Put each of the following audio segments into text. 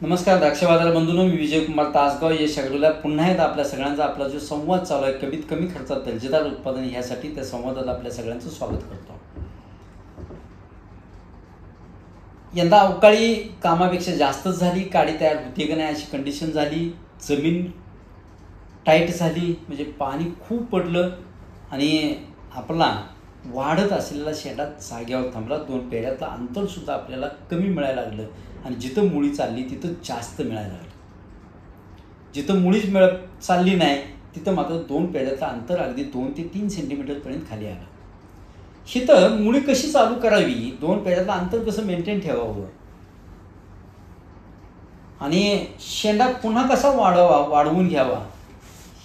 नमस्कार द्राक्ष बाजार बंधूंनो, मी विजय कुमार तासगाव यश अग्रवाल पुन्हा एकदा आपल्या सगळ्यांचा आपला जो संवाद चालू आहे कमीत कमी खर्चात दर्जेदार उत्पादन ह्यासाठी त्या संवादात आपल्या सगळ्यांचं स्वागत करतो। यंदा अवकाळी कामापेक्षा जास्तच झाली, काडी तयार होते की नाही अशी कंडिशन झाली, जमीन टाईट झाली, म्हणजे पाणी खूप पडलं आणि आपला वाढत असलेला शेंडा जागेवर थांबला। दोन पेऱ्यातलं अंतरसुद्धा आपल्याला कमी मिळायला लागलं आणि जिथं मुळी चालली तिथं जास्त मिळायला लागलं। जिथं मुळीच चालली नाही तिथं मात्र दोन पेऱ्यातलं अंतर अगदी 2 ते 3 सेंटीमीटरपर्यंत खाली आलं। हिथं मुळी कशी चालू करावी, दोन पेऱ्यातलं अंतर कसं मेंटेन ठेवावं आणि शेंडा पुन्हा कसा वाढवून घ्यावा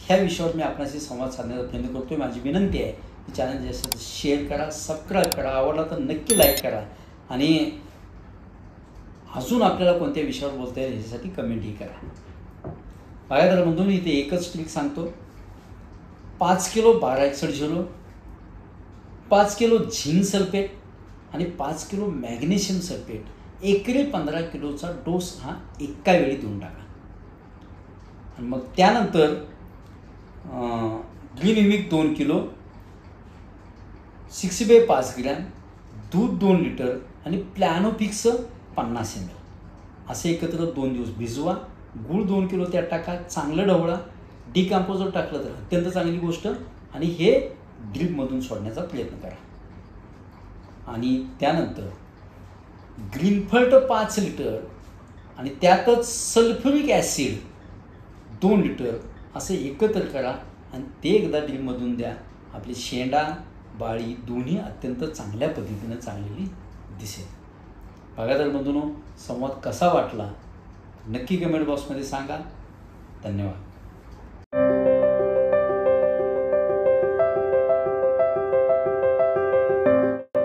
ह्या विषयावर मी आपल्याशी संवाद साधण्याचा प्रयत्न करतोय। माझी विनंती आहे की चॅनल जास्त शेअर करा, सबस्क्राईब करा, आवडला तर नक्की लाईक करा आणि अजून आपल्याला कोणत्या विषयावर बोलता येईल याच्यासाठी कमेंटही करा। बागायतदार बंधूंनो, इथे एकच ट्रिक सांगतो। 5 किलो 1261 5 किलो झिंक सल्फेट आणि 5 किलो मॅग्नेशियम सल्फेट एकरी 15 किलोचा डोस हा एका वेळी देऊन टाका। आणि मग त्यानंतर ग्रीन हुमिक 2 किलो 6/5 ग्रॅम, दूध 2 लिटर आणि प्लॅनोफिक्स 50 ml असे एकत्र 2 दिवस भिजवा। गूळ 2 किलो त्यात टाका, चांगलं ढवळा, डिकम्पोजर टाकलं तर अत्यंत चांगली गोष्ट आणि हे ड्रिपमधून सोडण्याचा प्रयत्न करा। आणि त्यानंतर ग्रीनफल्ट 5 लिटर आणि त्यातच सल्फ्युरिक ॲसिड 2 लिटर असं एकत्र करा आणि ते एकदा ड्रिपमधून द्या। आपली शेंडा बाळी दोन्ही अत्यंत चांगल्या पद्धतीने चांगलेली दिसेल। बागायतदार बंधूंनो, संवाद कसा वाटला नक्की कमेंट बॉक्समध्ये सांगा। धन्यवाद।